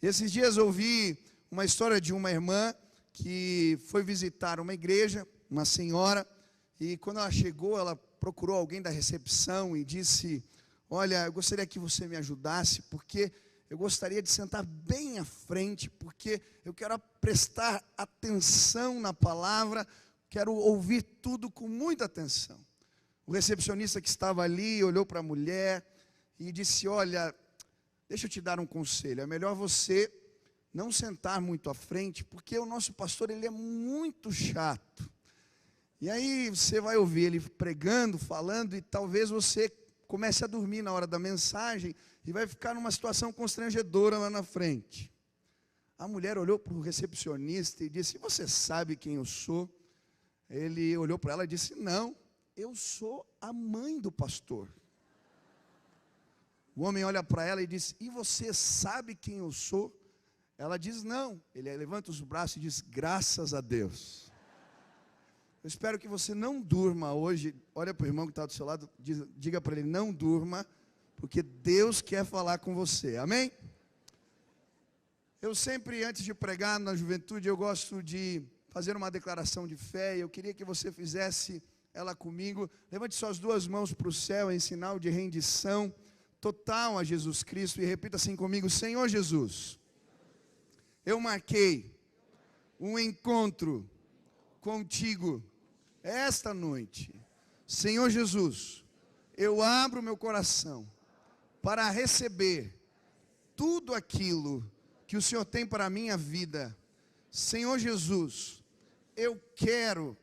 Esses dias eu ouvi uma história de uma irmã que foi visitar uma igreja, uma senhora, e quando ela chegou, ela procurou alguém da recepção e disse: olha, eu gostaria que você me ajudasse, porque eu gostaria de sentar bem à frente, porque eu quero prestar atenção na palavra, quero ouvir tudo com muita atenção. O recepcionista que estava ali olhou para a mulher e disse: olha, deixa eu te dar um conselho, é melhor você não sentar muito à frente, porque o nosso pastor, ele é muito chato. E aí você vai ouvir ele pregando, falando, e talvez você comece a dormir na hora da mensagem, e vai ficar numa situação constrangedora lá na frente. A mulher olhou para o recepcionista e disse: você sabe quem eu sou? Ele olhou para ela e disse: não, eu sou a mãe do pastor. O homem olha para ela e diz: e você sabe quem eu sou? Ela diz: não. Ele levanta os braços e diz: graças a Deus. Eu espero que você não durma hoje. Olha para o irmão que está do seu lado, diga para ele: não durma, porque Deus quer falar com você, amém? Eu sempre, antes de pregar na juventude, eu gosto de fazer uma declaração de fé, e eu queria que você fizesse ela comigo. Levante suas duas mãos para o céu em sinal de rendição total a Jesus Cristo, e repita assim comigo: Senhor Jesus, eu marquei um encontro contigo esta noite. Senhor Jesus, eu abro meu coração para receber tudo aquilo que o Senhor tem para a minha vida. Senhor Jesus, eu quero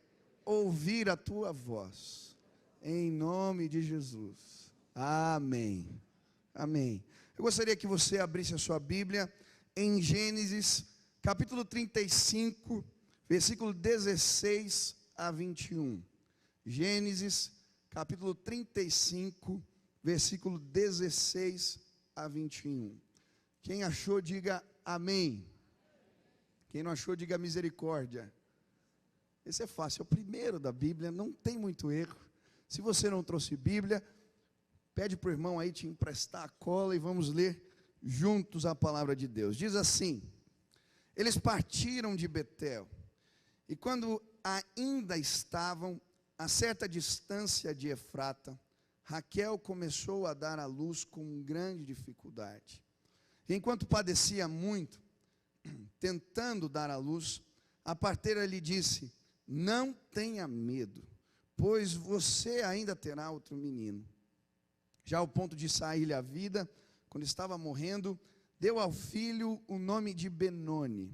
ouvir a tua voz, em nome de Jesus, amém, amém. Eu gostaria que você abrisse a sua Bíblia em Gênesis, capítulo 35, versículo 16 a 21. Gênesis, capítulo 35, versículo 16 a 21. Quem achou, diga amém. Quem não achou, diga misericórdia. Esse é fácil, é o primeiro da Bíblia, não tem muito erro. Se você não trouxe Bíblia, pede para o irmão aí te emprestar a cola e vamos ler juntos a palavra de Deus. Diz assim: eles partiram de Betel, e quando ainda estavam a certa distância de Efrata, Raquel começou a dar à luz com grande dificuldade. Enquanto padecia muito, tentando dar à luz, a parteira lhe disse: não tenha medo, pois você ainda terá outro menino. Já ao ponto de sair-lhe a vida, quando estava morrendo, deu ao filho o nome de Benoni,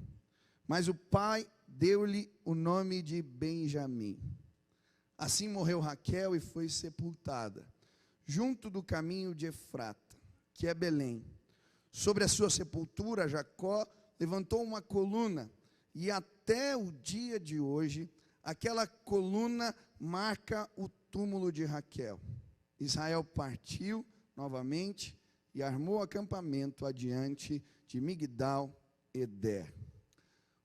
mas o pai deu-lhe o nome de Benjamim. Assim morreu Raquel e foi sepultada junto do caminho de Efrata, que é Belém. Sobre a sua sepultura, Jacó levantou uma coluna, e até o dia de hoje, aquela coluna marca o túmulo de Raquel. Israel partiu novamente e armou acampamento adiante de Migdal-Eder.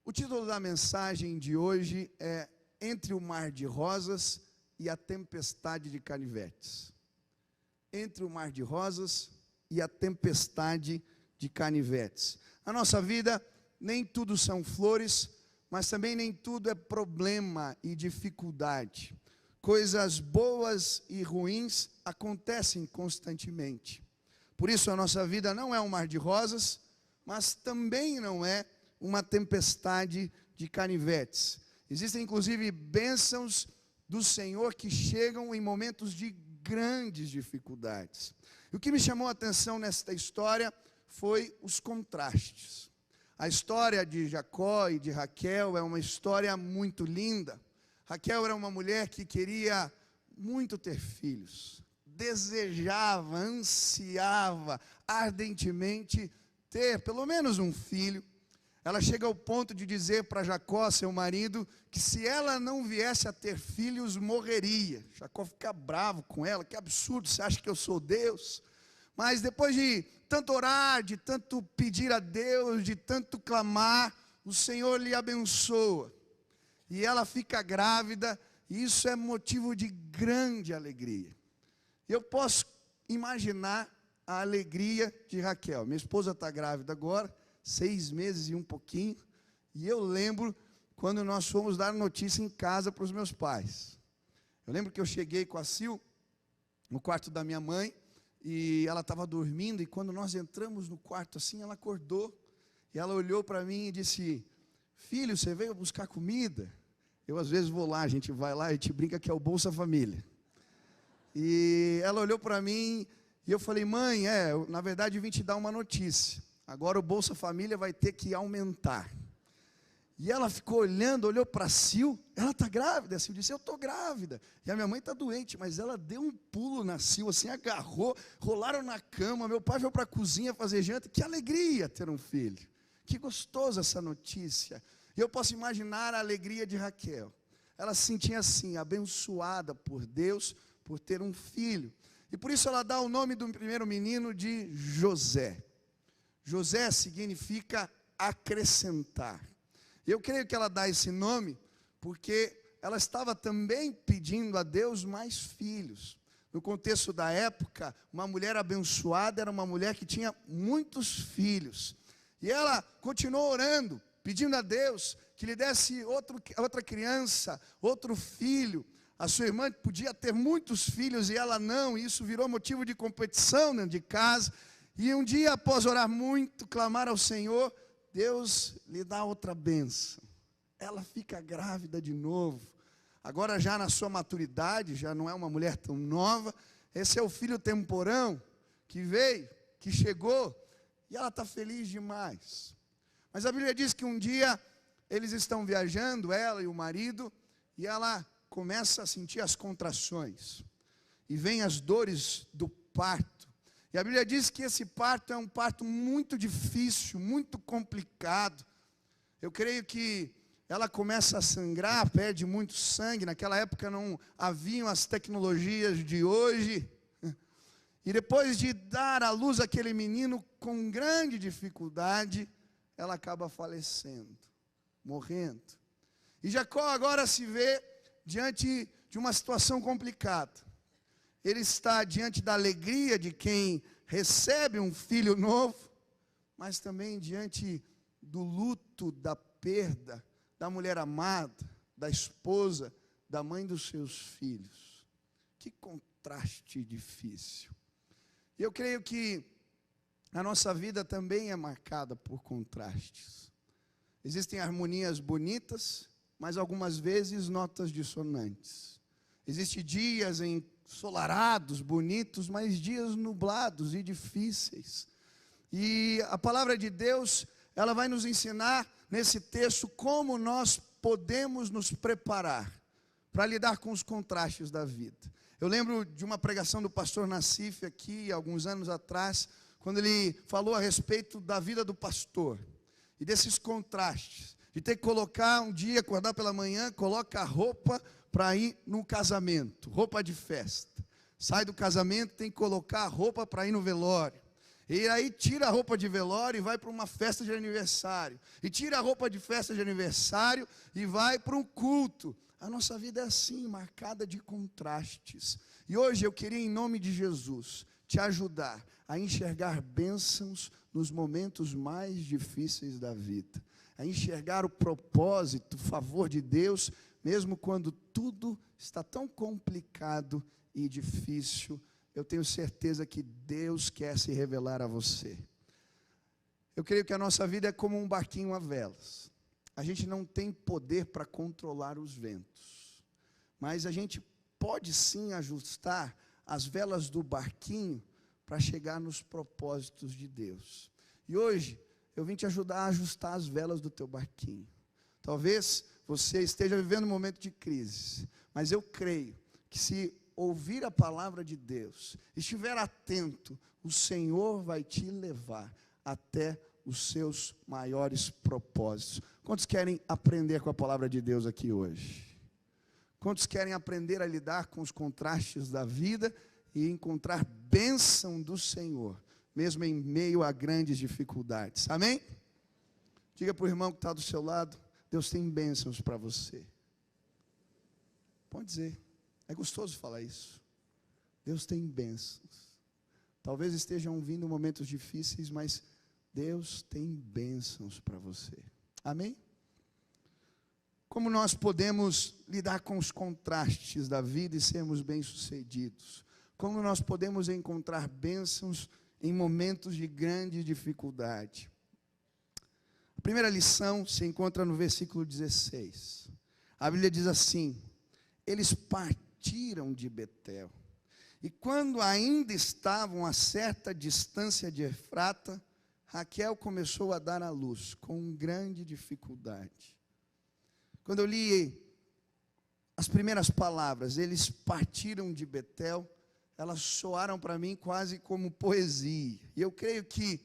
O título da mensagem de hoje é Entre o Mar de Rosas e a Tempestade de Canivetes. Entre o Mar de Rosas e a Tempestade de Canivetes. A nossa vida, nem tudo são flores, mas também nem tudo é problema e dificuldade. Coisas boas e ruins acontecem constantemente. Por isso a nossa vida não é um mar de rosas, mas também não é uma tempestade de canivetes. Existem inclusive bênçãos do Senhor que chegam em momentos de grandes dificuldades. E o que me chamou a atenção nesta história foi os contrastes. A história de Jacó e de Raquel é uma história muito linda. Raquel era uma mulher que queria muito ter filhos, desejava, ansiava ardentemente ter pelo menos um filho. Ela chega ao ponto de dizer para Jacó, seu marido, que se ela não viesse a ter filhos, morreria. Jacó fica bravo com ela: que absurdo, você acha que eu sou Deus? Mas depois de tanto orar, de tanto pedir a Deus, de tanto clamar, o Senhor lhe abençoa. E ela fica grávida, e isso é motivo de grande alegria. Eu posso imaginar a alegria de Raquel. Minha esposa está grávida agora, 6 meses e um pouquinho. E eu lembro quando nós fomos dar notícia em casa para os meus pais. Eu lembro que eu cheguei com a Sil no quarto da minha mãe, e ela estava dormindo, e quando nós entramos no quarto assim, ela acordou, e ela olhou para mim e disse: filho, você veio buscar comida? Eu às vezes vou lá, a gente vai lá e te brinca que é o Bolsa Família. E ela olhou para mim, e eu falei: mãe, na verdade eu vim te dar uma notícia, agora o Bolsa Família vai ter que aumentar. E ela ficou olhando, olhou para a Sil, ela está grávida? A Sil disse: eu estou grávida. E a minha mãe está doente, mas ela deu um pulo na Sil, assim, agarrou, rolaram na cama, meu pai foi para a cozinha fazer janta. Que alegria ter um filho, que gostoso essa notícia. E eu posso imaginar a alegria de Raquel. Ela se sentia assim, abençoada por Deus, por ter um filho. E por isso ela dá o nome do primeiro menino de José. José significa acrescentar. Eu creio que ela dá esse nome porque ela estava também pedindo a Deus mais filhos. No contexto da época, uma mulher abençoada era uma mulher que tinha muitos filhos. E ela continuou orando, pedindo a Deus que lhe desse outra criança, outro filho. A sua irmã podia ter muitos filhos e ela não, e isso virou motivo de competição dentro de casa. E um dia, após orar muito, clamar ao Senhor, Deus lhe dá outra bênção. Ela fica grávida de novo. Agora já na sua maturidade, já não é uma mulher tão nova. Esse é o filho temporão que veio, que chegou. E ela está feliz demais. Mas a Bíblia diz que um dia eles estão viajando, ela e o marido, e ela começa a sentir as contrações. E vem as dores do parto. E a Bíblia diz que esse parto é um parto muito difícil, muito complicado. Eu creio que ela começa a sangrar, perde muito sangue. Naquela época não haviam as tecnologias de hoje. E depois de dar à luz aquele menino com grande dificuldade, ela acaba falecendo, morrendo. E Jacó agora se vê diante de uma situação complicada. Ele está diante da alegria de quem recebe um filho novo, mas também diante do luto, da perda, da mulher amada, da esposa, da mãe dos seus filhos. Que contraste difícil. E eu creio que a nossa vida também é marcada por contrastes. Existem harmonias bonitas, mas algumas vezes notas dissonantes. Existem dias ensolarados, bonitos, mas dias nublados e difíceis. E a palavra de Deus, ela vai nos ensinar nesse texto como nós podemos nos preparar para lidar com os contrastes da vida. Eu lembro de uma pregação do pastor Nassif aqui, alguns anos atrás, quando ele falou a respeito da vida do pastor e desses contrastes, de ter que colocar um dia, acordar pela manhã, coloca a roupa para ir no casamento, roupa de festa. Sai do casamento, tem que colocar a roupa para ir no velório. E aí tira a roupa de velório e vai para uma festa de aniversário. E tira a roupa de festa de aniversário e vai para um culto. A nossa vida é assim, marcada de contrastes. E hoje eu queria, em nome de Jesus, te ajudar a enxergar bênçãos nos momentos mais difíceis da vida. A enxergar o propósito, o favor de Deus, mesmo quando tudo está tão complicado e difícil. Eu tenho certeza que Deus quer se revelar a você. Eu creio que a nossa vida é como um barquinho a velas. A gente não tem poder para controlar os ventos, mas a gente pode sim ajustar as velas do barquinho para chegar nos propósitos de Deus. E hoje eu vim te ajudar a ajustar as velas do teu barquinho. Talvez você esteja vivendo um momento de crise, mas eu creio que se ouvir a palavra de Deus, estiver atento, o Senhor vai te levar até os seus maiores propósitos. Quantos querem aprender com a palavra de Deus aqui hoje? Quantos querem aprender a lidar com os contrastes da vida e encontrar bênção do Senhor, mesmo em meio a grandes dificuldades? Amém? Diga para o irmão que está do seu lado: Deus tem bênçãos para você. Pode dizer. É gostoso falar isso. Deus tem bênçãos. Talvez estejam vindo momentos difíceis, mas Deus tem bênçãos para você. Amém? Como nós podemos lidar com os contrastes da vida e sermos bem-sucedidos? Como nós podemos encontrar bênçãos em momentos de grande dificuldade? A primeira lição se encontra no versículo 16. A Bíblia diz assim: eles partiram de Betel, e quando ainda estavam a certa distância de Efrata, Raquel começou a dar à luz, com grande dificuldade. Quando eu li as primeiras palavras, eles partiram de Betel, elas soaram para mim quase como poesia. E eu creio que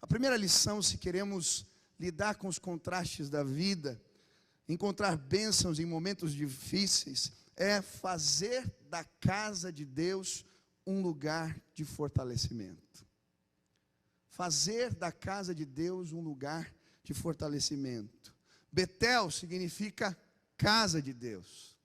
a primeira lição, se queremos lidar com os contrastes da vida, encontrar bênçãos em momentos difíceis, é fazer da casa de Deus um lugar de fortalecimento. Fazer da casa de Deus um lugar de fortalecimento. Betel significa casa de Deus.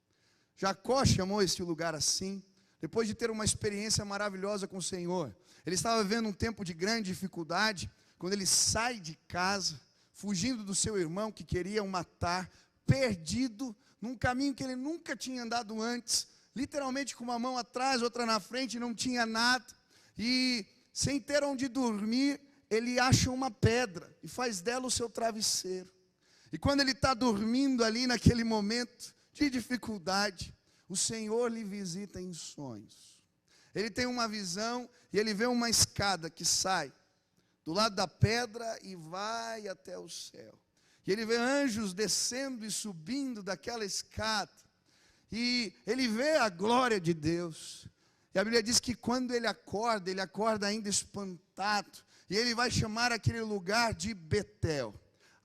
Jacó chamou esse lugar assim, depois de ter uma experiência maravilhosa com o Senhor. Ele estava vivendo um tempo de grande dificuldade, quando ele sai de casa, fugindo do seu irmão que queria o matar, perdido, num caminho que ele nunca tinha andado antes, literalmente com uma mão atrás, outra na frente, não tinha nada, e sem ter onde dormir, ele acha uma pedra, e faz dela o seu travesseiro. E quando ele está dormindo ali naquele momento de dificuldade, o Senhor lhe visita em sonhos. Ele tem uma visão e ele vê uma escada que sai do lado da pedra e vai até o céu. E ele vê anjos descendo e subindo daquela escada. E ele vê a glória de Deus. E a Bíblia diz que quando ele acorda ainda espantado. E ele vai chamar aquele lugar de Betel.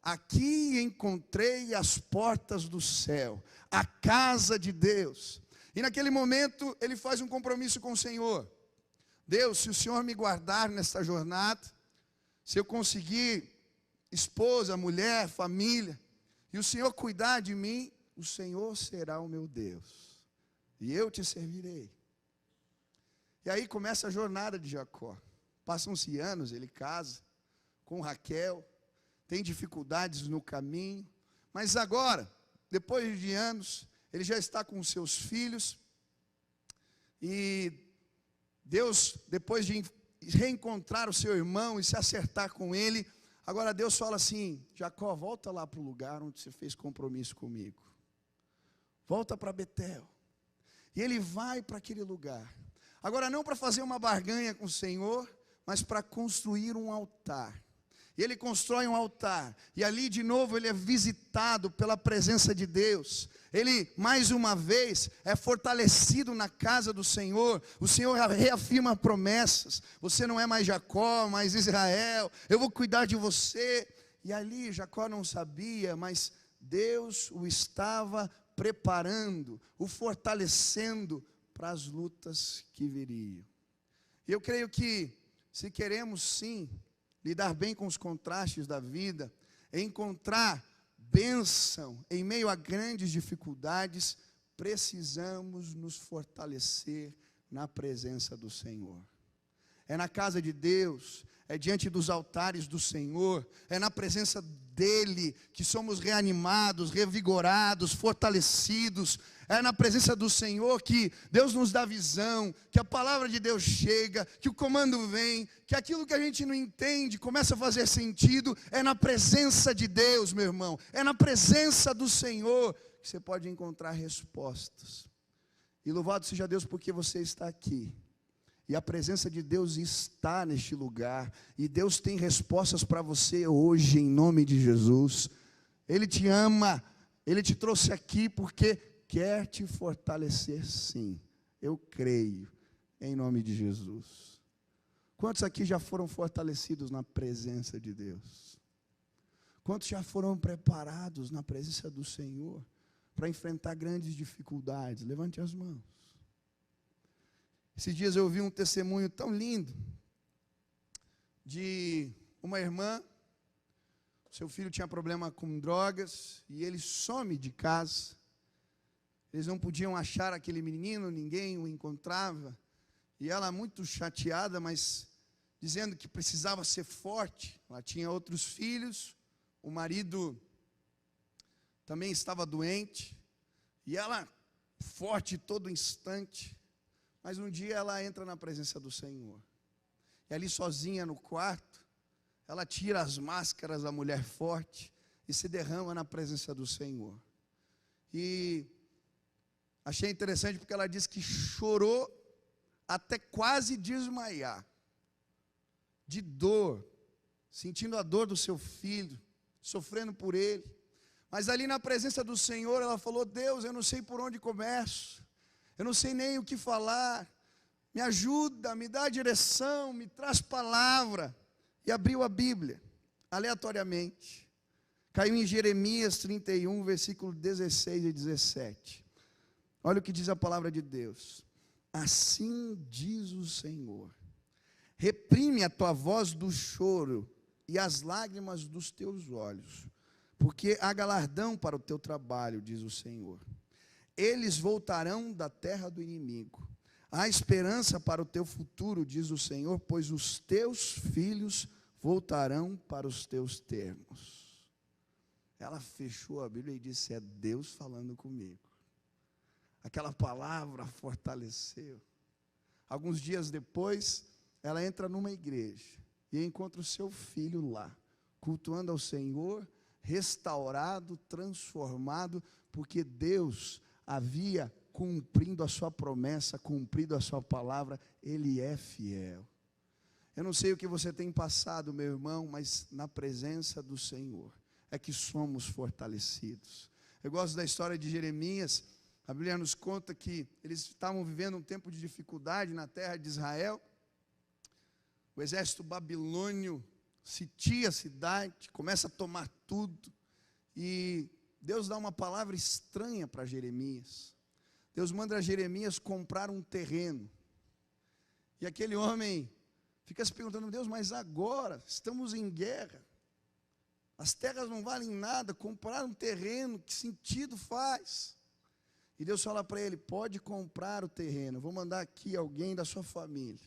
Aqui encontrei as portas do céu, a casa de Deus. E naquele momento ele faz um compromisso com o Senhor. Deus, se o Senhor me guardar nesta jornada, se eu conseguir esposa, mulher, família, e o Senhor cuidar de mim, o Senhor será o meu Deus, e eu te servirei. E aí começa a jornada de Jacó. Passam-se anos, ele casa com Raquel, tem dificuldades no caminho, mas agora, depois de anos, ele já está com os seus filhos, e Deus, depois de reencontrar o seu irmão e se acertar com ele, agora Deus fala assim: Jacó, volta lá para o lugar onde você fez compromisso comigo, volta para Betel. E ele vai para aquele lugar, agora não para fazer uma barganha com o Senhor, mas para construir um altar. E ele constrói um altar, e ali de novo ele é visitado pela presença de Deus. Ele mais uma vez é fortalecido na casa do Senhor. O Senhor reafirma promessas: você não é mais Jacó, mas Israel, eu vou cuidar de você. E ali Jacó não sabia, mas Deus o estava preparando, o fortalecendo para as lutas que viriam. E eu creio que, se queremos sim lidar bem com os contrastes da vida, encontrar bênção em meio a grandes dificuldades, precisamos nos fortalecer na presença do Senhor. É na casa de Deus, é diante dos altares do Senhor, é na presença dEle que somos reanimados, revigorados, fortalecidos. É na presença do Senhor que Deus nos dá visão, que a palavra de Deus chega, que o comando vem, que aquilo que a gente não entende começa a fazer sentido. É na presença de Deus, meu irmão, é na presença do Senhor que você pode encontrar respostas. E louvado seja Deus porque você está aqui. E a presença de Deus está neste lugar. E Deus tem respostas para você hoje, em nome de Jesus. Ele te ama, Ele te trouxe aqui porque quer te fortalecer, sim. Eu creio, em nome de Jesus. Quantos aqui já foram fortalecidos na presença de Deus? Quantos já foram preparados na presença do Senhor para enfrentar grandes dificuldades? Levante as mãos. Esses dias eu ouvi um testemunho tão lindo de uma irmã. Seu filho tinha problema com drogas e ele some de casa. Eles não podiam achar aquele menino, ninguém o encontrava. E ela, muito chateada, mas dizendo que precisava ser forte. Ela tinha outros filhos, o marido também estava doente, e ela forte todo instante. Mas um dia ela entra na presença do Senhor, e ali sozinha no quarto, ela tira as máscaras da mulher forte e se derrama na presença do Senhor. E achei interessante porque ela diz que chorou até quase desmaiar, de dor, sentindo a dor do seu filho, sofrendo por ele. Mas ali na presença do Senhor, ela falou: Deus, eu não sei por onde começo, eu não sei nem o que falar, me ajuda, me dá direção, me traz palavra. E abriu a Bíblia, aleatoriamente, caiu em Jeremias 31, versículo 16 e 17. Olha o que diz a palavra de Deus: assim diz o Senhor, reprime a tua voz do choro e as lágrimas dos teus olhos, porque há galardão para o teu trabalho, diz o Senhor. Eles voltarão da terra do inimigo. Há esperança para o teu futuro, diz o Senhor, pois os teus filhos voltarão para os teus termos. Ela fechou a Bíblia e disse: é Deus falando comigo. Aquela palavra fortaleceu. Alguns dias depois, ela entra numa igreja e encontra o seu filho lá, cultuando ao Senhor, restaurado, transformado, porque Deus havia cumprindo a sua promessa, cumprido a sua palavra. Ele é fiel. Eu não sei o que você tem passado, meu irmão, mas na presença do Senhor é que somos fortalecidos. Eu gosto da história de Jeremias. A Bíblia nos conta que eles estavam vivendo um tempo de dificuldade na terra de Israel. O exército babilônio sitia a cidade, começa a tomar tudo, e Deus dá uma palavra estranha para Jeremias. Deus manda Jeremias comprar um terreno, e aquele homem fica se perguntando: Deus, mas agora estamos em guerra, as terras não valem nada, comprar um terreno, que sentido faz? E Deus fala para ele: pode comprar o terreno, vou mandar aqui alguém da sua família,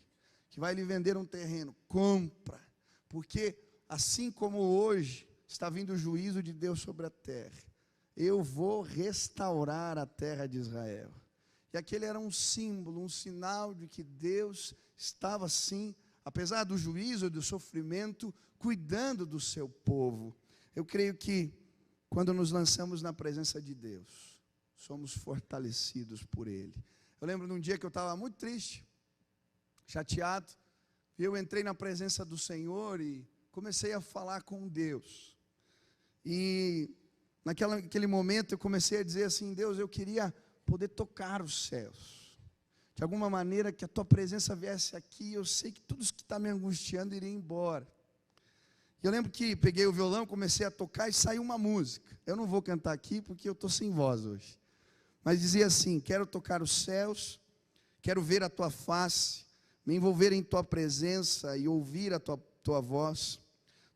que vai lhe vender um terreno, compra, porque assim como hoje está vindo o juízo de Deus sobre a terra, eu vou restaurar a terra de Israel. E aquele era um símbolo, um sinal de que Deus estava sim, apesar do juízo e do sofrimento, cuidando do seu povo. Eu creio que quando nos lançamos na presença de Deus, somos fortalecidos por Ele. Eu lembro de um dia que eu estava muito triste, chateado, e eu entrei na presença do Senhor e comecei a falar com Deus. E naquele momento eu comecei a dizer assim: Deus, eu queria poder tocar os céus, de alguma maneira que a tua presença viesse aqui. Eu sei que tudo isso que está me angustiando iria embora. E eu lembro que peguei o violão, comecei a tocar e saiu uma música. Eu não vou cantar aqui porque eu estou sem voz hoje, mas dizia assim: quero tocar os céus, quero ver a tua face, me envolver em tua presença e ouvir a tua voz.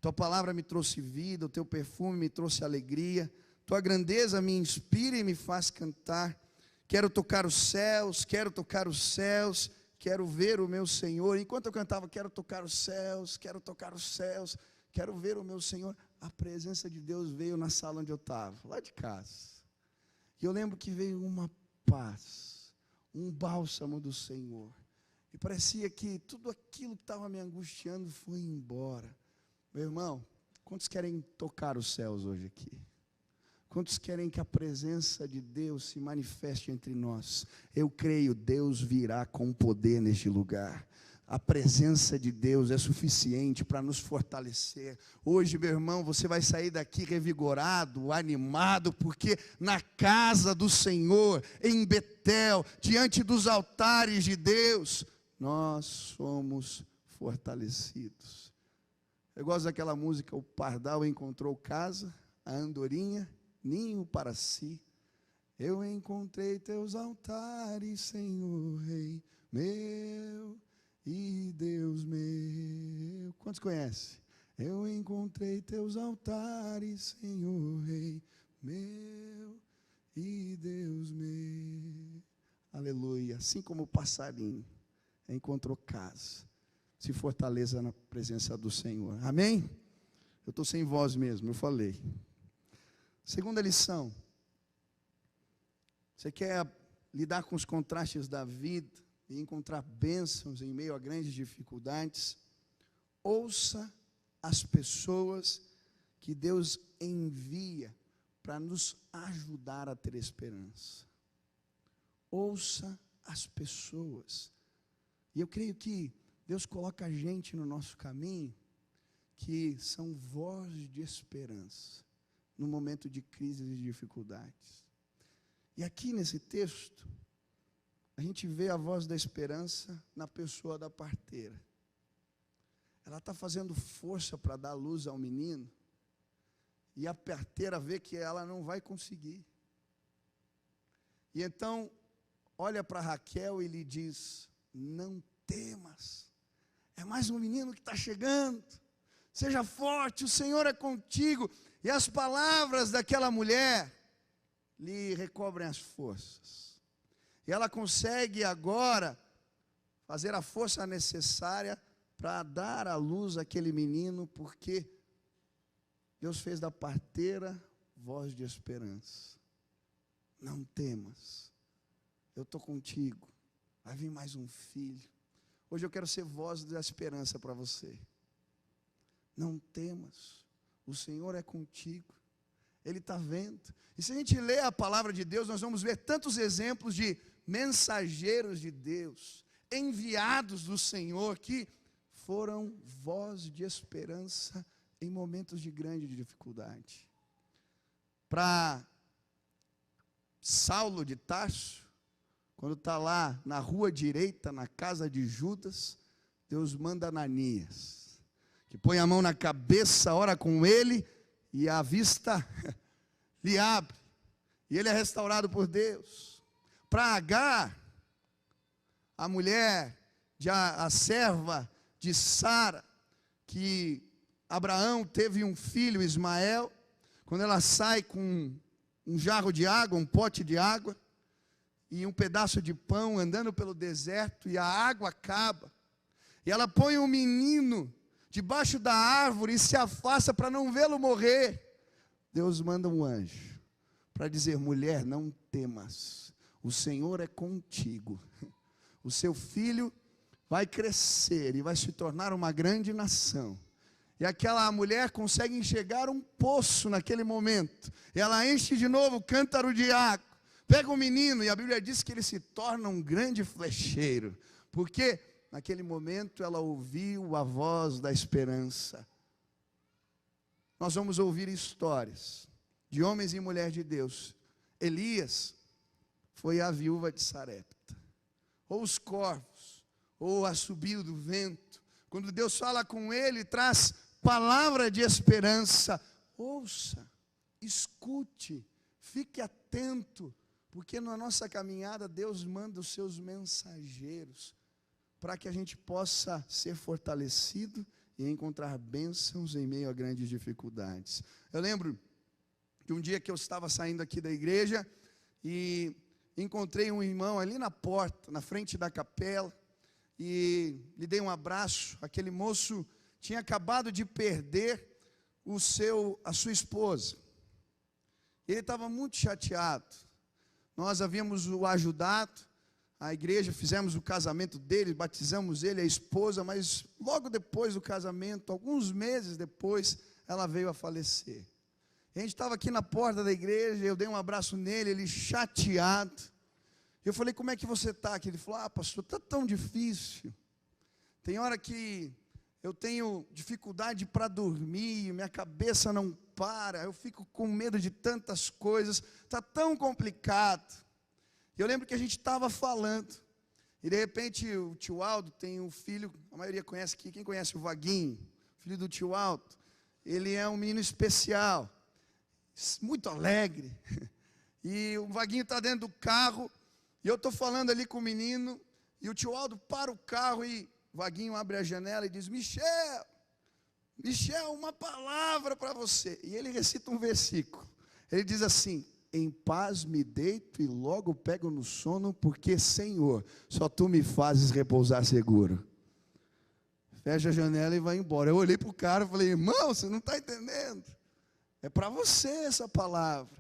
Tua palavra me trouxe vida, o teu perfume me trouxe alegria, tua grandeza me inspira e me faz cantar. Quero tocar os céus, quero tocar os céus, quero ver o meu Senhor. Enquanto eu cantava, quero tocar os céus, quero tocar os céus, quero ver o meu Senhor, a presença de Deus veio na sala onde eu estava, lá de casa. E eu lembro que veio uma paz, um bálsamo do Senhor. E parecia que tudo aquilo que estava me angustiando foi embora. Meu irmão, quantos querem tocar os céus hoje aqui? Quantos querem que a presença de Deus se manifeste entre nós? Eu creio, Deus virá com poder neste lugar. A presença de Deus é suficiente para nos fortalecer. Hoje, meu irmão, você vai sair daqui revigorado, animado, porque na casa do Senhor, em Betel, diante dos altares de Deus, nós somos fortalecidos. Eu gosto daquela música: o pardal encontrou casa, a andorinha ninho para si. Eu encontrei teus altares, Senhor, Rei meu e Deus meu. Quantos conhecem? Eu encontrei teus altares, Senhor, Rei meu e Deus meu. Aleluia. Assim como o passarinho encontrou casa. se fortaleça na presença do Senhor. Amém? Eu estou sem voz mesmo, eu falei. Segunda lição. Você quer lidar com os contrastes da vida e encontrar bênçãos em meio a grandes dificuldades? Ouça as pessoas que Deus envia para nos ajudar a ter esperança. Ouça as pessoas. E eu creio que Deus coloca a gente no nosso caminho que são vozes de esperança no momento de crises e dificuldades. E aqui nesse texto, a gente vê a voz da esperança na pessoa da parteira. Ela está fazendo força para dar luz ao menino, e a parteira vê que ela não vai conseguir. E então, olha para Raquel e lhe diz: não temas, é mais um menino que está chegando, seja forte, o Senhor é contigo. E as palavras daquela mulher lhe recobrem as forças, e ela consegue agora fazer a força necessária para dar à luz aquele menino, porque Deus fez da parteira voz de esperança. Não temas, eu estou contigo, vai vir mais um filho. Hoje eu quero ser voz da esperança para você. Não temas, o Senhor é contigo, Ele está vendo. E se a gente ler a palavra de Deus, nós vamos ver tantos exemplos de mensageiros de Deus, enviados do Senhor, que foram voz de esperança em momentos de grande dificuldade. Para Saulo de Tarso, quando está lá na rua direita, na casa de Judas, Deus manda Ananias, que põe a mão na cabeça, ora com ele, e a vista lhe abre, e ele é restaurado por Deus. Para Agar, a mulher, a serva de Sara, que Abraão teve um filho, Ismael, quando ela sai com um jarro de água, um pote de água, e um pedaço de pão, andando pelo deserto, e a água acaba, e ela põe um menino debaixo da árvore, e se afasta para não vê-lo morrer. Deus manda um anjo, para dizer: mulher, não temas, o Senhor é contigo, o seu filho vai crescer, e vai se tornar uma grande nação. E aquela mulher consegue enxergar um poço naquele momento, e ela enche de novo o cântaro de água, pega o menino, e a Bíblia diz que ele se torna um grande flecheiro, porque naquele momento ela ouviu a voz da esperança. Nós vamos ouvir histórias de homens e mulheres de Deus. Elias foi a viúva de Sarepta, ou os corvos, ou a subida do vento. Quando Deus fala com ele, traz palavra de esperança. Ouça, escute, fique atento, porque na nossa caminhada Deus manda os seus mensageiros, para que a gente possa ser fortalecido e encontrar bênçãos em meio a grandes dificuldades. Eu lembro de um dia que eu estava saindo aqui da igreja, e encontrei um irmão ali na porta, na frente da capela, e lhe dei um abraço. Aquele moço tinha acabado de perder a sua esposa. Ele estava muito chateado. Nós havíamos o ajudado, a igreja, fizemos o casamento dele, batizamos ele, a esposa, mas logo depois do casamento, alguns meses depois, ela veio a falecer. A gente estava aqui na porta da igreja, eu dei um abraço nele, ele chateado. Eu falei: como é que você está? Ele falou: pastor, está tão difícil. Tem hora que eu tenho dificuldade para dormir, minha cabeça não para, eu fico com medo de tantas coisas, está tão complicado. Eu lembro que a gente estava falando, e de repente o tio Aldo tem um filho, a maioria conhece aqui, quem conhece o Vaguinho, filho do tio Aldo? Ele é um menino especial, muito alegre, e o Vaguinho está dentro do carro, e eu estou falando ali com o menino, e o tio Aldo para o carro, e o Vaguinho abre a janela e diz: Michel, uma palavra para você. E ele recita um versículo, ele diz assim: em paz me deito e logo pego no sono, porque Senhor, só Tu me fazes repousar seguro. fecha a janela e vai embora. Eu olhei para o cara e falei, irmão, você não está entendendo. É para você essa palavra.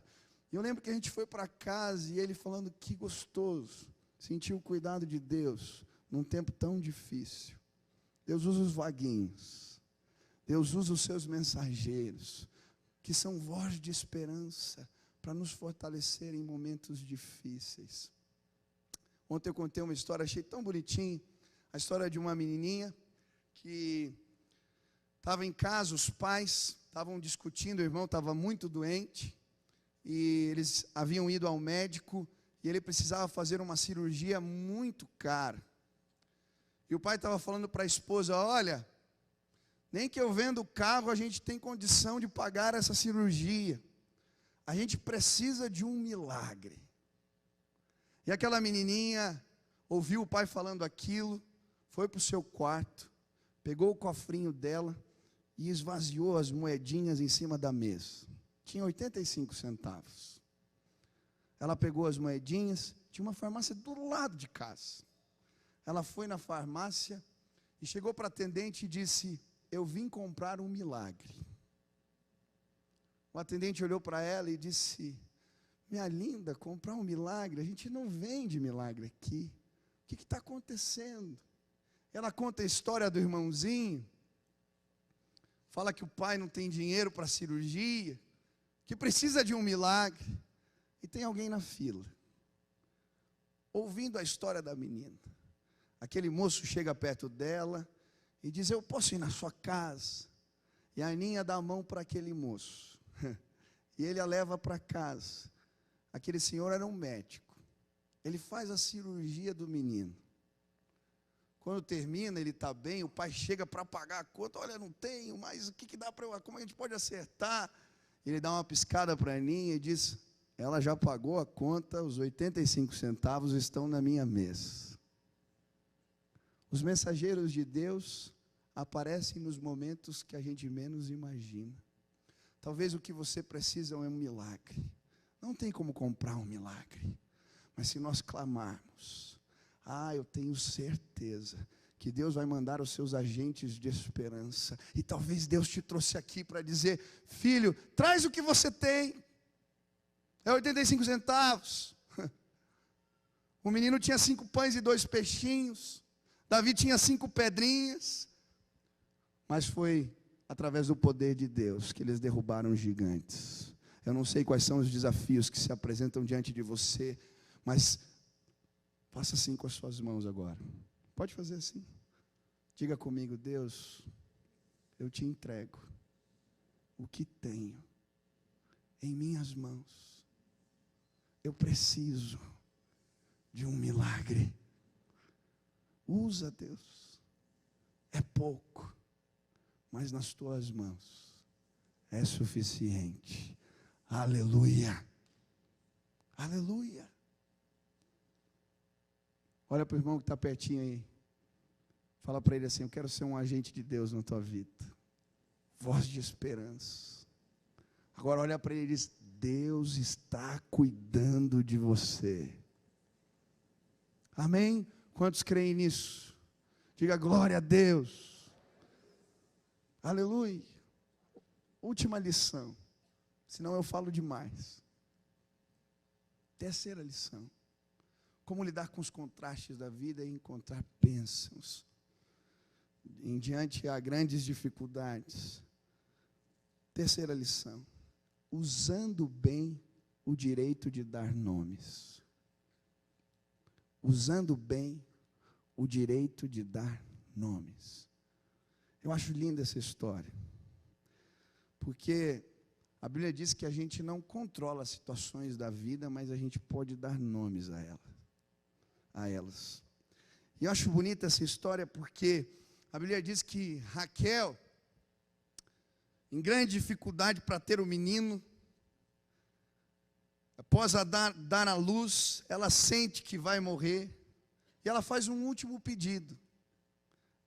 E eu lembro que a gente foi para casa e ele falando que gostoso. Sentiu o cuidado de Deus num tempo tão difícil. Deus usa os vaguinhos. Deus usa os seus mensageiros, que são voz de esperança, para nos fortalecer em momentos difíceis. Ontem eu contei uma história, achei tão bonitinho, a história de uma menininha que estava em casa, os pais estavam discutindo, o irmão estava muito doente, e eles haviam ido ao médico, e ele precisava fazer uma cirurgia muito cara. E o pai estava falando para a esposa, olha, nem que eu venda o carro, a gente tem condição de pagar essa cirurgia. A gente precisa de um milagre. E aquela menininha ouviu o pai falando aquilo, foi para o seu quarto, pegou o cofrinho dela e esvaziou as moedinhas em cima da mesa. Tinha 85 centavos. Ela pegou as moedinhas, tinha uma farmácia do lado de casa. Ela foi na farmácia e chegou para a atendente e disse, eu vim comprar um milagre. O atendente olhou para ela e disse, minha linda, comprar um milagre? A gente não vende milagre aqui. O que está acontecendo? Ela conta a história do irmãozinho, fala que o pai não tem dinheiro para a cirurgia, que precisa de um milagre, e tem alguém na fila, ouvindo a história da menina. Aquele moço chega perto dela e diz, eu posso ir na sua casa? E a Aninha dá a mão para aquele moço, e ele a leva para casa. Aquele senhor era um médico, ele faz a cirurgia do menino. Quando termina, ele está bem, o pai chega para pagar a conta, olha, não tenho, mas o que dá para eu, como a gente pode acertar? Ele dá uma piscada para a Aninha e diz, ela já pagou a conta, os 85 centavos estão na minha mesa. Os mensageiros de Deus aparecem nos momentos que a gente menos imagina. Talvez o que você precisa é um milagre. Não tem como comprar um milagre, mas se nós clamarmos, eu tenho certeza que Deus vai mandar os seus agentes de esperança. E talvez Deus te trouxe aqui para dizer, filho, traz o que você tem. É 85 centavos. O menino tinha 5 pães e 2 peixinhos. Davi tinha 5 pedrinhas. Mas foi através do poder de Deus que eles derrubaram os gigantes. Eu não sei quais são os desafios que se apresentam diante de você, mas faça assim com as suas mãos agora. Pode fazer assim. Diga comigo, Deus, eu te entrego o que tenho em minhas mãos. Eu preciso de um milagre. Usa, Deus. É pouco, mas nas tuas mãos é suficiente. Aleluia. Aleluia. Olha para o irmão que está pertinho aí. Fala para ele assim, eu quero ser um agente de Deus na tua vida. Voz de esperança. Agora olha para ele e diz, Deus está cuidando de você. Amém? Quantos creem nisso? Diga glória a Deus. Aleluia. Última lição. Senão eu falo demais. Terceira lição. Como lidar com os contrastes da vida e encontrar bênçãos em diante a grandes dificuldades. Terceira lição. Usando bem o direito de dar nomes. Usando bem o direito de dar nomes. Eu acho linda essa história. Porque a Bíblia diz que a gente não controla as situações da vida, mas a gente pode dar nomes a elas. E eu acho bonita essa história porque a Bíblia diz que Raquel, em grande dificuldade para ter o menino, após dar à luz, ela sente que vai morrer, e ela faz um último pedido.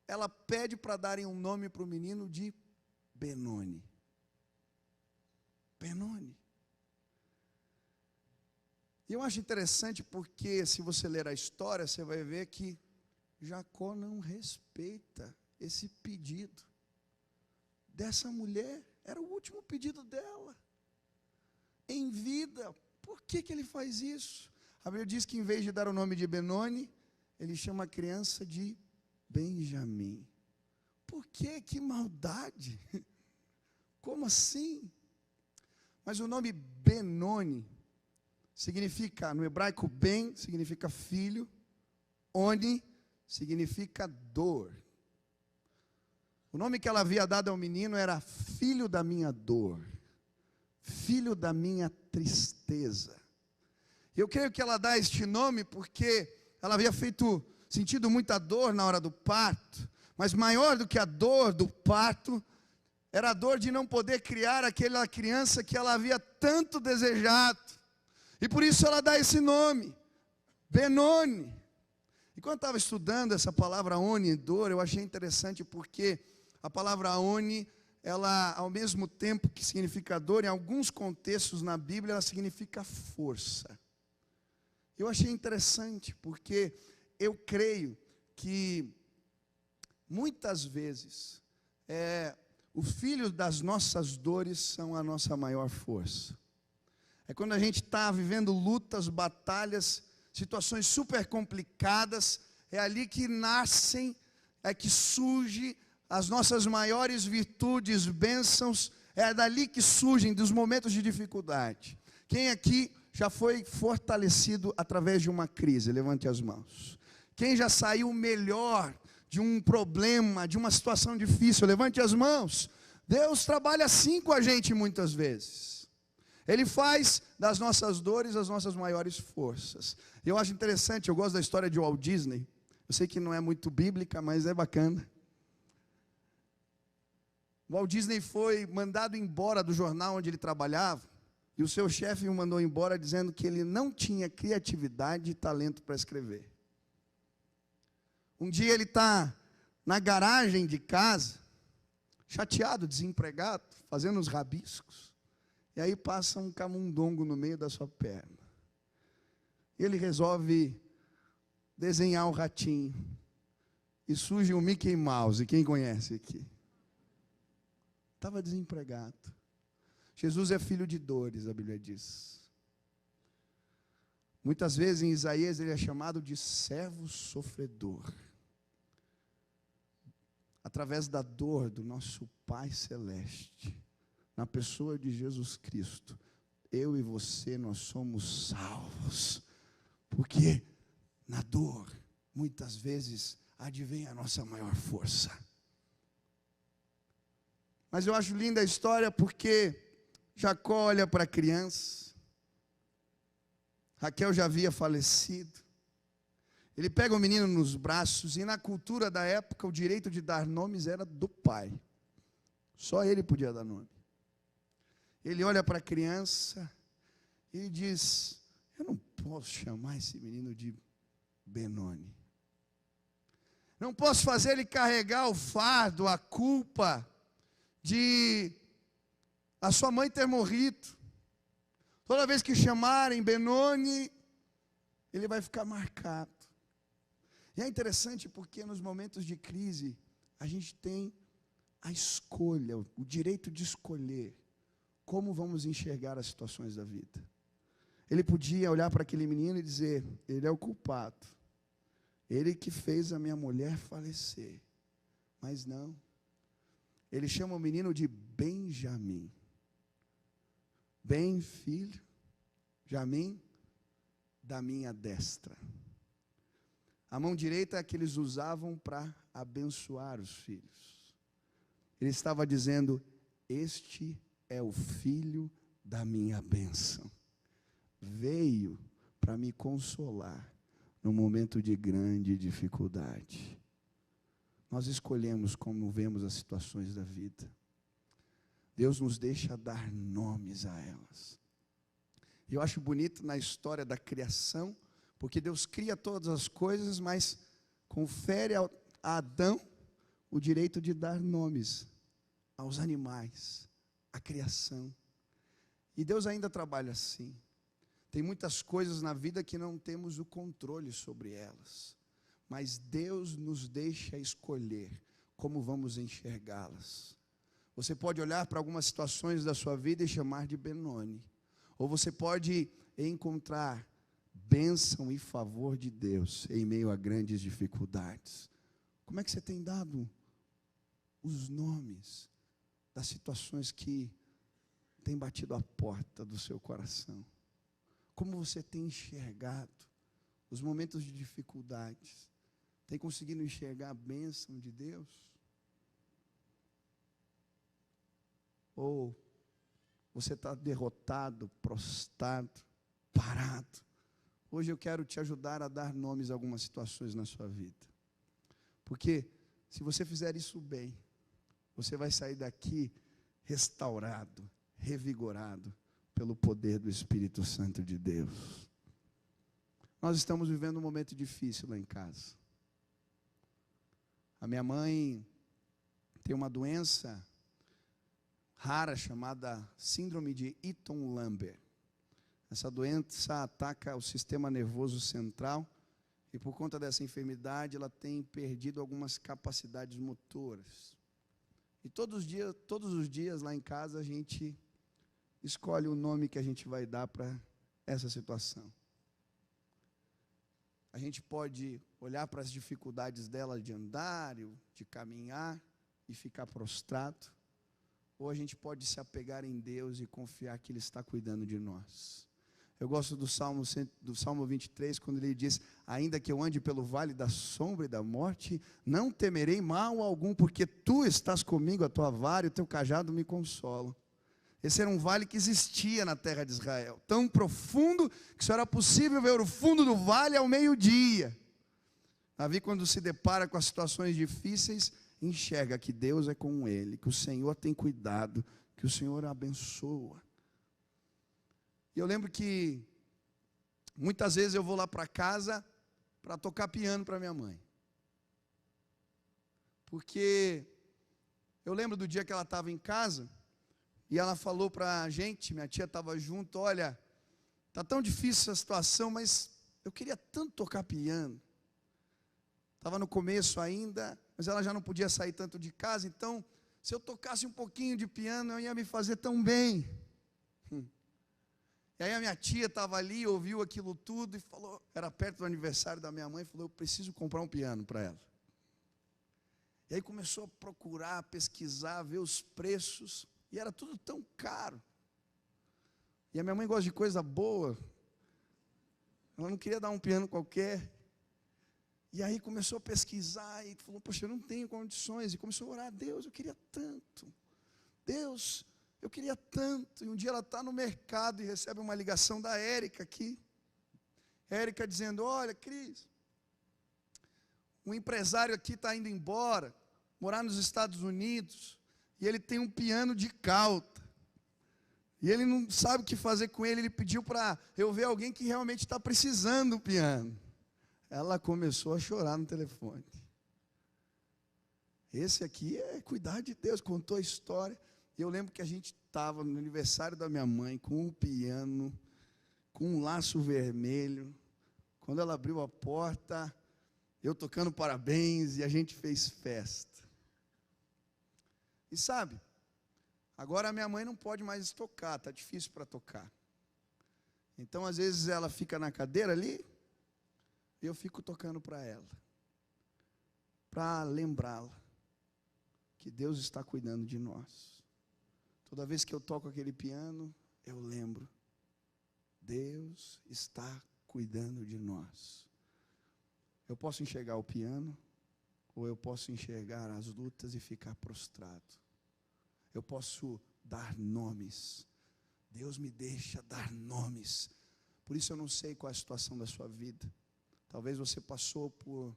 Ela pede para darem um nome para o menino de Benoni. Benoni. E eu acho interessante porque, se você ler a história, você vai ver que Jacó não respeita esse pedido dessa mulher. Era o último pedido dela. Em vida. Por que ele faz isso? A Bíblia diz que em vez de dar o nome de Benoni, ele chama a criança de Benjamim. Por quê? Que maldade! Como assim? Mas o nome Benoni significa, no hebraico, Ben significa filho, Oni significa dor. O nome que ela havia dado ao menino era filho da minha dor, filho da minha tristeza. Eu creio que ela dá este nome porque ela havia sentido muita dor na hora do parto, mas maior do que a dor do parto, era a dor de não poder criar aquela criança que ela havia tanto desejado. E por isso ela dá esse nome, Benoni. E quando eu estava estudando essa palavra Oni, dor, eu achei interessante porque a palavra Oni, ela ao mesmo tempo que significa dor, em alguns contextos na Bíblia, ela significa força. Eu achei interessante porque eu creio que muitas vezes os filhos das nossas dores são a nossa maior força. É quando a gente está vivendo lutas, batalhas, situações super complicadas, é ali que nascem, é que surgem as nossas maiores virtudes, bênçãos, é dali que surgem dos momentos de dificuldade. Quem aqui já foi fortalecido através de uma crise? Levante as mãos. Quem já saiu melhor de um problema, de uma situação difícil? Levante as mãos. Deus trabalha assim com a gente muitas vezes. Ele faz das nossas dores as nossas maiores forças. Eu acho interessante, eu gosto da história de Walt Disney. Eu sei que não é muito bíblica, mas é bacana. Walt Disney foi mandado embora do jornal onde ele trabalhava, e o seu chefe o mandou embora dizendo que ele não tinha criatividade e talento para escrever. Um dia ele está na garagem de casa, chateado, desempregado, fazendo os rabiscos, e aí passa um camundongo no meio da sua perna. Ele resolve desenhar um ratinho, e surge um Mickey Mouse. Quem conhece aqui? Estava desempregado. Jesus é filho de dores, a Bíblia diz. Muitas vezes em Isaías ele é chamado de servo sofredor. Através da dor do nosso Pai Celeste, na pessoa de Jesus Cristo, eu e você, nós somos salvos. Porque na dor, muitas vezes, advém a nossa maior força. Mas eu acho linda a história porque Jacó olha para a criança, Raquel já havia falecido, ele pega o menino nos braços, e na cultura da época o direito de dar nomes era do pai, só ele podia dar nome. Ele olha para a criança e diz: eu não posso chamar esse menino de Benoni, não posso fazer ele carregar o fardo, a culpa de a sua mãe ter morrido. Toda vez que chamarem Benoni, ele vai ficar marcado. E é interessante porque nos momentos de crise, a gente tem a escolha, o direito de escolher como vamos enxergar as situações da vida. Ele podia olhar para aquele menino e dizer: ele é o culpado, ele que fez a minha mulher falecer. Mas não. Ele chama o menino de Benjamim. Ben, filho, Jamim, da minha destra. A mão direita é a que eles usavam para abençoar os filhos. Ele estava dizendo: este é o filho da minha bênção. Veio para me consolar no momento de grande dificuldade. Nós escolhemos como vemos as situações da vida. Deus nos deixa dar nomes a elas. Eu acho bonito na história da criação, porque Deus cria todas as coisas, mas confere a Adão o direito de dar nomes aos animais, à criação. E Deus ainda trabalha assim. Tem muitas coisas na vida que não temos o controle sobre elas, mas Deus nos deixa escolher como vamos enxergá-las. Você pode olhar para algumas situações da sua vida e chamar de Benoni. Ou você pode encontrar bênção e favor de Deus em meio a grandes dificuldades. Como é que você tem dado os nomes das situações que têm batido a porta do seu coração? Como você tem enxergado os momentos de dificuldades? Tem conseguido enxergar a bênção de Deus? Ou você está derrotado, prostrado, parado? Hoje eu quero te ajudar a dar nomes a algumas situações na sua vida. Porque se você fizer isso bem, você vai sair daqui restaurado, revigorado pelo poder do Espírito Santo de Deus. Nós estamos vivendo um momento difícil lá em casa. A minha mãe tem uma doença rara chamada síndrome de Eaton-Lambert. Essa doença ataca o sistema nervoso central e por conta dessa enfermidade ela tem perdido algumas capacidades motoras. E todos os dias lá em casa a gente escolhe o nome que a gente vai dar para essa situação. A gente pode olhar para as dificuldades dela de andar, de caminhar e ficar prostrado. Ou a gente pode se apegar em Deus e confiar que Ele está cuidando de nós. Eu gosto do Salmo 23, quando ele diz: ainda que eu ande pelo vale da sombra e da morte, não temerei mal algum, porque Tu estás comigo, a Tua vara e o Teu cajado me consolam. Esse era um vale que existia na terra de Israel, tão profundo que só era possível ver o fundo do vale ao meio-dia. Davi, quando se depara com as situações difíceis, enxerga que Deus é com ele, que o Senhor tem cuidado, que o Senhor abençoa. E eu lembro que muitas vezes eu vou lá para casa para tocar piano para minha mãe. Porque eu lembro do dia que ela estava em casa e ela falou para a gente, minha tia estava junto: olha, está tão difícil essa situação, mas eu queria tanto tocar piano. Estava no começo ainda, mas ela já não podia sair tanto de casa, então se eu tocasse um pouquinho de piano eu ia me fazer tão bem. E aí a minha tia estava ali, ouviu aquilo tudo e falou, era perto do aniversário da minha mãe, falou: eu preciso comprar um piano para ela. E aí começou a procurar, pesquisar, ver os preços, e era tudo tão caro. E a minha mãe gosta de coisa boa, ela não queria dar um piano qualquer. E aí começou a pesquisar e falou: poxa, eu não tenho condições. E começou a orar: Deus, eu queria tanto. Deus, eu queria tanto. E um dia ela está no mercado e recebe uma ligação da Érica aqui. Érica dizendo: olha, Cris, um empresário aqui está indo embora, morar nos Estados Unidos, e ele tem um piano de cauda. E ele não sabe o que fazer com ele. Ele pediu para eu ver alguém que realmente está precisando do piano. Ela começou a chorar no telefone. Esse aqui é cuidar de Deus. Contou a história. E eu lembro que a gente estava no aniversário da minha mãe, com um piano, com um laço vermelho. Quando ela abriu a porta, eu tocando parabéns, e a gente fez festa. E sabe, agora a minha mãe não pode mais tocar, está difícil para tocar. Então às vezes ela fica na cadeira ali, e eu fico tocando para ela, para lembrá-la que Deus está cuidando de nós. Toda vez que eu toco aquele piano, eu lembro: Deus está cuidando de nós. Eu posso enxergar o piano, ou eu posso enxergar as lutas e ficar prostrado. Eu posso dar nomes. Deus me deixa dar nomes. Por isso eu não sei qual é a situação da sua vida. Talvez você passou por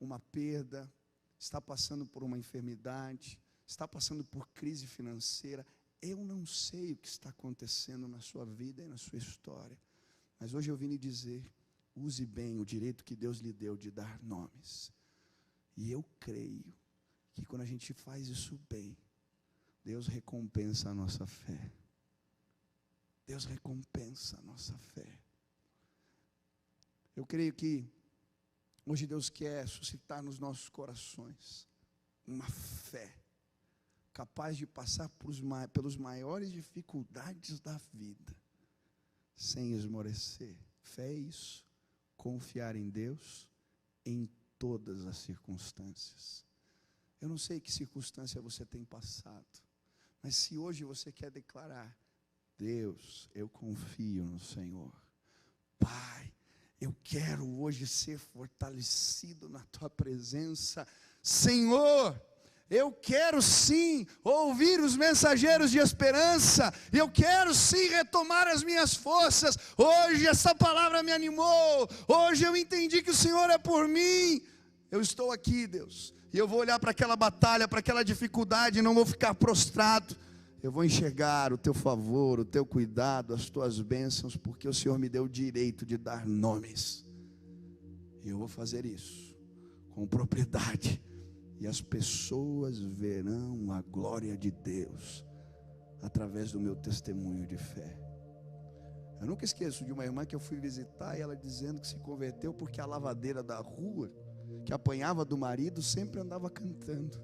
uma perda, está passando por uma enfermidade, está passando por crise financeira. Eu não sei o que está acontecendo na sua vida e na sua história. Mas hoje eu vim lhe dizer: use bem o direito que Deus lhe deu de dar nomes. E eu creio que quando a gente faz isso bem, Deus recompensa a nossa fé. Deus recompensa a nossa fé. Eu creio que hoje Deus quer suscitar nos nossos corações uma fé capaz de passar pelos maiores dificuldades da vida, sem esmorecer. Fé é isso, confiar em Deus em todas as circunstâncias. Eu não sei que circunstância você tem passado, mas se hoje você quer declarar: Deus, eu confio no Senhor. Pai, eu quero hoje ser fortalecido na tua presença. Senhor, eu quero sim ouvir os mensageiros de esperança. Eu quero sim retomar as minhas forças. Hoje essa palavra me animou. Hoje eu entendi que o Senhor é por mim. Eu estou aqui, Deus, e eu vou olhar para aquela batalha, para aquela dificuldade, e não vou ficar prostrado. Eu vou enxergar o teu favor, o teu cuidado, as tuas bênçãos, porque o Senhor me deu o direito de dar nomes. E eu vou fazer isso com propriedade. E as pessoas verão a glória de Deus através do meu testemunho de fé. Eu nunca esqueço de uma irmã que eu fui visitar, e ela dizendo que se converteu porque a lavadeira da rua, que apanhava do marido, sempre andava cantando.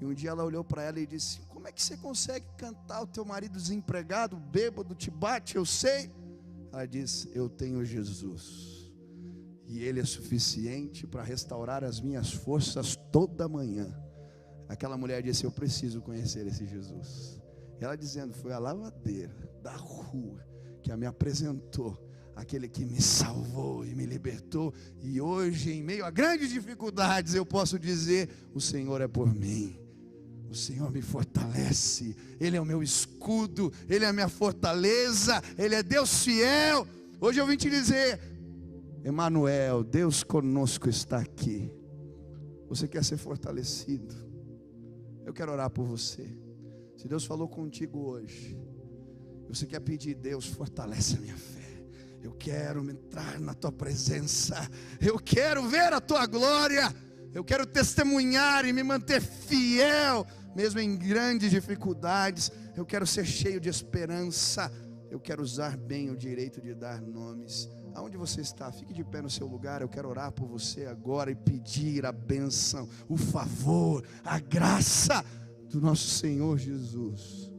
E um dia ela olhou para ela e disse: como é que você consegue cantar? O teu marido desempregado, bêbado, te bate, eu sei. Ela disse: eu tenho Jesus, e Ele é suficiente para restaurar as minhas forças toda manhã. Aquela mulher disse: eu preciso conhecer esse Jesus. E ela dizendo: foi a lavadeira da rua que me apresentou aquele que me salvou e me libertou. E hoje, em meio a grandes dificuldades, eu posso dizer: o Senhor é por mim. O Senhor me fortalece, Ele é o meu escudo, Ele é a minha fortaleza, Ele é Deus fiel. Hoje eu vim te dizer: Emanuel, Deus conosco está aqui. Você quer ser fortalecido? Eu quero orar por você. Se Deus falou contigo hoje, você quer pedir: Deus, fortalece a minha fé. Eu quero entrar na tua presença, eu quero ver a tua glória, eu quero testemunhar e me manter fiel, mesmo em grandes dificuldades. Eu quero ser cheio de esperança. Eu quero usar bem o direito de dar nomes. Aonde você está, fique de pé no seu lugar. Eu quero orar por você agora e pedir a bênção, o favor, a graça do nosso Senhor Jesus.